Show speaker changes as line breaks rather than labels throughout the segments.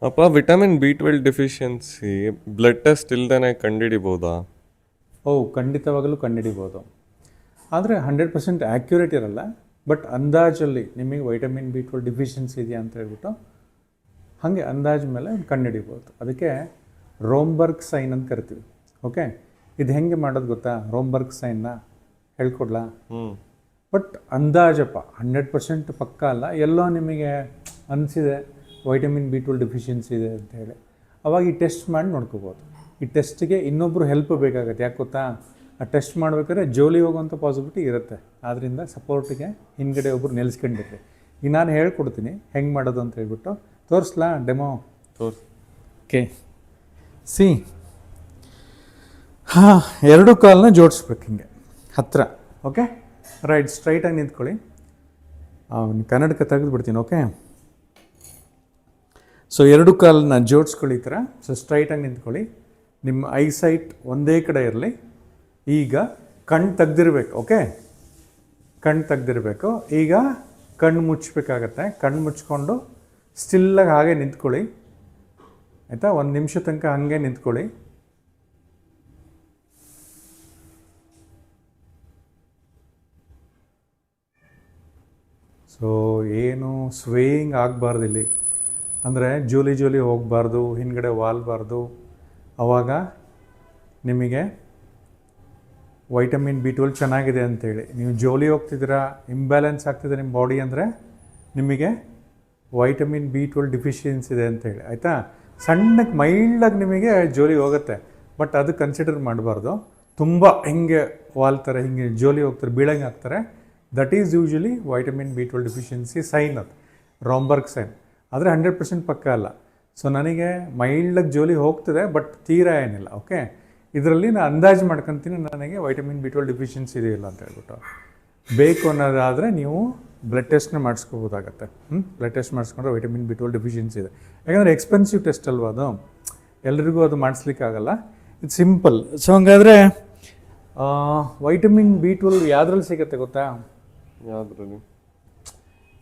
ಅಪ್ಪ vitamin B12 deficiency blood test ಇಲ್ದೇ ಕಂಡುಹಿಡಿಬೋದಾ?
ಖಂಡಿತವಾಗಲೂ ಕಂಡುಹಿಡಿಬೋದು. ಆದರೆ 100% ಆ್ಯಕ್ಯುರೇಟ್ ಇರಲ್ಲ. ಬಟ್ ಅಂದಾಜಲ್ಲಿ ನಿಮಗೆ ವೈಟಮಿನ್ B12 ಡಿಫಿಷಿಯನ್ಸಿ ಇದೆಯಾ ಅಂತ ಹೇಳ್ಬಿಟ್ಟು ಹಾಗೆ ಅಂದಾಜು ಮೇಲೆ ಕಂಡುಹಿಡಿಬೋದು. ಅದಕ್ಕೆ ರೋಮ್ಬರ್ಗ್ ಸೈನ್ ಅಂತ ಕರಿತೀವಿ. ಓಕೆ, ಇದು ಹೆಂಗೆ ಮಾಡೋದು ಗೊತ್ತಾ? ರೋಮ್ಬರ್ಗ್ ಸೈನ್ನ ಹೇಳ್ಕೊಡ್ಲಾ? ಬಟ್ ಅಂದಾಜಪ್ಪ, 100% ಪಕ್ಕ ಅಲ್ಲ. ಎಲ್ಲೋ ನಿಮಗೆ ಅನಿಸಿದೆ ವೈಟಮಿನ್ B12 ಡೆಫಿಷಿಯನ್ಸಿ ಇದೆ ಅಂತ ಹೇಳಿ, ಅವಾಗ ಈ ಟೆಸ್ಟ್ ಮಾಡಿ ನೋಡ್ಕೋಬೋದು. ಈ ಟೆಸ್ಟಿಗೆ ಇನ್ನೊಬ್ಬರು ಹೆಲ್ಪ್ ಬೇಕಾಗುತ್ತೆ. ಯಾಕೆ ಗೊತ್ತಾ? ಆ ಟೆಸ್ಟ್ ಮಾಡಬೇಕಾದ್ರೆ ಜೋಲಿ ಹೋಗುವಂಥ ಪಾಸಿಬಿಲಿಟಿ ಇರುತ್ತೆ. ಆದ್ದರಿಂದ ಸಪೋರ್ಟಿಗೆ ಹಿಂದ್ಗಡೆ ಒಬ್ಬರು ನೆಲೆಸ್ಕೊಂಡಿರ್ರಿ. ಈಗ ನಾನು ಹೇಳ್ಕೊಡ್ತೀನಿ ಹೆಂಗೆ ಮಾಡೋದು ಅಂತ ಹೇಳ್ಬಿಟ್ಟು. ತೋರಿಸ್ಲಾ ಡೆಮೋ? Okay, C. ಹಾಂ, ಎರಡು ಕಾಲನ್ನ ಜೋಡಿಸ್ಬೇಕು ಹಿಂಗೆ ಹತ್ತಿರ. ಓಕೆ, ರೈಟ್, ಸ್ಟ್ರೈಟಾಗಿ ನಿಂತ್ಕೊಳ್ಳಿ. ಕನ್ನಡಕ್ಕೆ ತೆಗೆದುಬಿಡ್ತೀನಿ. ಓಕೆ, ಸೊ ಎರಡು ಕಾಲನ್ನ ಜೋಡಿಸ್ಕೊಳ್ಳಿ ಈ ಥರ. ಸೊ ಸ್ಟ್ರೈಟಾಗಿ ನಿಂತ್ಕೊಳ್ಳಿ. ನಿಮ್ಮ ಐಸೈಟ್ ಒಂದೇ ಕಡೆ ಇರಲಿ. ಈಗ ಕಣ್ಣು ತೆಗ್ದಿರ್ಬೇಕು. ಓಕೆ, ಕಣ್ಣು ತೆಗ್ದಿರ್ಬೇಕು. ಈಗ ಕಣ್ಣು ಮುಚ್ಚಬೇಕಾಗತ್ತೆ. ಕಣ್ಣು ಮುಚ್ಕೊಂಡು ಸ್ಟಿಲ್ಲಾಗಿ ಹಾಗೆ ನಿಂತ್ಕೊಳ್ಳಿ, ಆಯಿತಾ? 1 ನಿಮಿಷ ತನಕ ಹಾಗೆ ನಿಂತ್ಕೊಳ್ಳಿ. ಸೊ ಏನು ಸ್ವೇಯಿಂಗ್ ಆಗಬಾರ್ದು ಇಲ್ಲಿ, ಅಂದರೆ ಜೋಲಿ ಹೋಗಬಾರ್ದು, ಹಿಂದ್ಗಡೆ ವಾಲ್ಬಾರ್ದು. ಆವಾಗ ನಿಮಗೆ ವೈಟಮಿನ್ B12 ಚೆನ್ನಾಗಿದೆ ಅಂಥೇಳಿ. ನೀವು ಜೋಲಿ ಹೋಗ್ತಿದ್ದೀರಾ, ಇಂಬ್ಯಾಲೆನ್ಸ್ ಆಗ್ತಿದೆ ನಿಮ್ಮ ಬಾಡಿ, ಅಂದರೆ ನಿಮಗೆ ವೈಟಮಿನ್ B12 ಡಿಫಿಷಿಯನ್ಸಿ ಇದೆ ಅಂಥೇಳಿ, ಆಯಿತಾ? ಸಣ್ಣಕ್ಕೆ ಮೈಲ್ಡಾಗಿ ನಿಮಗೆ ಜೋಲಿ ಹೋಗುತ್ತೆ, ಬಟ್ ಅದು ಕನ್ಸಿಡರ್ ಮಾಡಬಾರ್ದು. ತುಂಬ ಹಿಂಗೆ ವಾಲ್ತಾರೆ, ಹಿಂಗೆ ಜೋಲಿ ಹೋಗ್ತಾರೆ, ಬೀಳಂಗೆ ಆಗ್ತಾರೆ. That is usually vitamin B12 deficiency sign. ಅದು ರೋಮ್ಬರ್ಗ್ ಸೈನ್. ಆದರೆ 100% ಪಕ್ಕ ಅಲ್ಲ. ಸೊ ನನಗೆ ಮೈಲ್ಡಾಗಿ ಜೋಲಿ ಹೋಗ್ತದೆ, ಬಟ್ ತೀರಾ ಏನಿಲ್ಲ. ಓಕೆ, ಇದರಲ್ಲಿ ನಾನು ಅಂದಾಜು ಮಾಡ್ಕೊತೀನಿ ನನಗೆ ವೈಟಮಿನ್ B12 ಡಿಫಿಷಿಯನ್ಸಿ ಇದೆಯಿಲ್ಲ ಅಂತ ಹೇಳ್ಬಿಟ್ಟು. ಬೇಕು ಅನ್ನೋದಾದರೆ ನೀವು ಬ್ಲಡ್ ಟೆಸ್ಟ್ನ ಮಾಡಿಸ್ಕೋಬೋದಾಗತ್ತೆ. ಬ್ಲಡ್ ಟೆಸ್ಟ್ ಮಾಡಿಸ್ಕೊಂಡ್ರೆ ವೈಟಮಿನ್ B12 ಡಿಫಿಷಿಯನ್ಸಿ ಇದೆ. ಯಾಕಂದರೆ ಎಕ್ಸ್ಪೆನ್ಸಿವ್ ಟೆಸ್ಟ್ ಅಲ್ವಾ ಅದು, ಎಲ್ರಿಗೂ ಅದು ಮಾಡಿಸ್ಲಿಕ್ಕಾಗಲ್ಲ. ಇದು ಸಿಂಪಲ್. ಸೊ ಹಂಗಾದರೆ ವೈಟಮಿನ್ B12 ಯಾವುದ್ರಲ್ಲಿ ಸಿಗುತ್ತೆ ಗೊತ್ತಾ?
ಯಾವುದ್ರಲ್ಲಿ?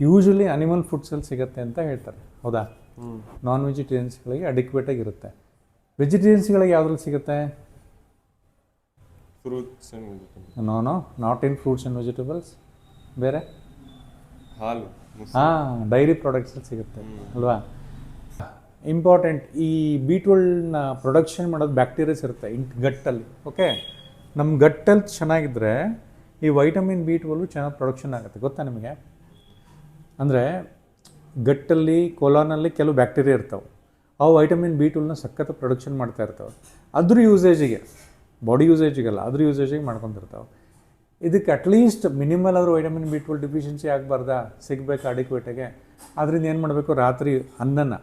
ಯೂಶ್ವಲಿ ಅನಿಮಲ್ ಫುಡ್ಸಲ್ಲಿ ಸಿಗುತ್ತೆ ಅಂತ ಹೇಳ್ತಾರೆ, ಹೌದಾ? ನಾನ್ ವೆಜಿಟೇರಿಯನ್ಸ್ಗಳಿಗೆ ಅಡಿಕ್ವೇಟಾಗಿರುತ್ತೆ. ವೆಜಿಟೇರಿಯನ್ಸ್ಗಳಿಗೆ ಯಾವುದ್ರಲ್ಲಿ ಸಿಗುತ್ತೆ?
Fruits and vegetables.
No, not in fruits and vegetables. ಬೇರೆ?
ಹಾಲು.
ಡೈರಿ ಪ್ರಾಡಕ್ಟ್ಸಲ್ಲಿ ಸಿಗುತ್ತೆ ಅಲ್ವಾ? ಇಂಪಾರ್ಟೆಂಟ್. ಈ B12ನ ಪ್ರೊಡಕ್ಷನ್ ಮಾಡೋದು ಬ್ಯಾಕ್ಟೀರಿಯಾಸ್ ಇರುತ್ತೆ ಗಟ್ಟಲ್ಲಿ. ಓಕೆ, ನಮ್ಮ ಗಟ್ಟಲ್ಲಿ ಚೆನ್ನಾಗಿದ್ದರೆ ಈ ವೈಟಮಿನ್ B12 ಚೆನ್ನಾಗಿ ಪ್ರೊಡಕ್ಷನ್ ಆಗುತ್ತೆ. ಗೊತ್ತಾ ನಿಮಗೆ? ಅಂದರೆ ಗಟ್ಟಲ್ಲಿ, ಕೊಲಾನಲ್ಲಿ ಕೆಲವು ಬ್ಯಾಕ್ಟೀರಿಯಾ ಇರ್ತವೆ. ಅವು ವೈಟಮಿನ್ B12ನ ಸಖತ್ ಪ್ರೊಡಕ್ಷನ್ ಮಾಡ್ತಾ ಇರ್ತವೆ. ಅದ್ರ ಯೂಸೇಜಿಗೆ, ಬಾಡಿ ಯೂಸೇಜಿಗೆಲ್ಲ, ಅದ್ರ ಯೂಸೇಜಿಗೆ ಮಾಡ್ಕೊತಿರ್ತಾವೆ. ಇದಕ್ಕೆ ಅಟ್ಲೀಸ್ಟ್ ಮಿನಿಮಲ್ ಆದರೂ ವೈಟಮಿನ್ B12 ಡಿಫಿಷಿಯನ್ಸಿ ಆಗಬಾರ್ದಾ? ಸಿಗಬೇಕು ಅಡಿಕ್ವೇಟಾಗೆ. ಅದರಿಂದ ಏನು ಮಾಡಬೇಕು? ರಾತ್ರಿ ಅನ್ನನ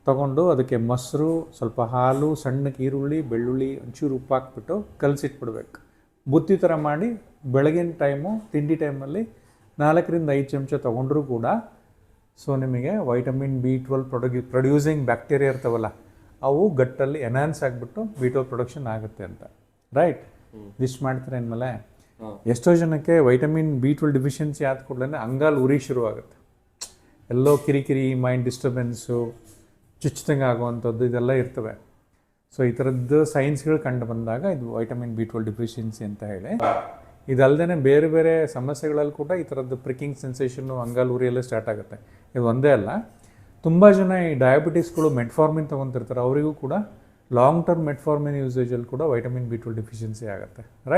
ತೊಗೊಂಡು ಅದಕ್ಕೆ ಮೊಸರು, ಸ್ವಲ್ಪ ಹಾಲು, ಸಣ್ಣಕ್ಕೆ ಈರುಳ್ಳಿ, ಬೆಳ್ಳುಳ್ಳಿ, ಒಂಚೂರು ಉಪ್ಪು ಹಾಕ್ಬಿಟ್ಟು ಕಲಸಿಟ್ಬಿಡ್ಬೇಕು. ಬುತ್ತಿ ಥರ ಮಾಡಿ ಬೆಳಗಿನ ಟೈಮು ತಿಂಡಿ ಟೈಮಲ್ಲಿ 4ರಿಂದ 5 ಚಮಚ ತೊಗೊಂಡ್ರೂ ಕೂಡ ಸೊ ನಿಮಗೆ ವೈಟಮಿನ್ B12 ಪ್ರೊಡ್ಯೂಸಿಂಗ್ ಬ್ಯಾಕ್ಟೀರಿಯಾ ಇರ್ತಾವಲ್ಲ, ಅವು ಗಟ್ಟಲ್ಲಿ ಎನ್ಹಾನ್ಸ್ ಆಗಿಬಿಟ್ಟು B12 ಪ್ರೊಡಕ್ಷನ್ ಆಗುತ್ತೆ ಅಂತ. ರೈಟ್? ಇಷ್ಟು ಮಾಡ್ತಾರೆ ಅಂದಮೇಲೆ ಎಷ್ಟೋ ಜನಕ್ಕೆ ವೈಟಮಿನ್ B12 ಡಿಫಿಷಿಯನ್ಸಿ ಆದ ಕೂಡಲೇ ಅಂಗಾಲು ಉರಿ ಶುರುವಾಗುತ್ತೆ. ಎಲ್ಲೋ ಕಿರಿಕಿರಿ, ಮೈಂಡ್ ಡಿಸ್ಟರ್ಬೆನ್ಸು, ಚುಚ್ಚದಂಗೆ ಆಗುವಂಥದ್ದು ಇದೆಲ್ಲ ಇರ್ತವೆ. ಸೊ ಈ ಥರದ್ದು ಸೈನ್ಸ್ಗಳು ಕಂಡು ಬಂದಾಗ ಇದು ವೈಟಮಿನ್ B12 ಡಿಫಿಷಿಯನ್ಸಿ ಅಂತ ಹೇಳಿ. ಇದಲ್ಲದೆ ಬೇರೆ ಬೇರೆ ಸಮಸ್ಯೆಗಳಲ್ಲಿ ಕೂಡ ಈ ಥರದ್ದು ಪ್ರಿಕ್ಕಿಂಗ್ ಸೆನ್ಸೇಷನ್ನು, ಅಂಗಾಲು ಉರಿಯೆಲ್ಲ ಸ್ಟಾರ್ಟ್ ಆಗುತ್ತೆ. ಇದು ಒಂದೇ ಅಲ್ಲ, ತುಂಬ ಜನ ಈ ಡಯಾಬಿಟಿಸ್ಗಳು ಮೆಟ್ಫಾರ್ಮಿನ್ ತೊಗೊತಿರ್ತಾರೆ, ಅವರಿಗೂ ಕೂಡ ಲಾಂಗ್ ಟರ್ಮ್ ಮೆಟ್ಫಾರ್ಮಿನ್ ಯೂಸೇಜಲ್ಲಿ ಕೂಡ ವೈಟಮಿನ್ B12 ಡಿಫಿಷಿಯನ್ಸಿ ಆಗುತ್ತೆ. ರೈಟ್?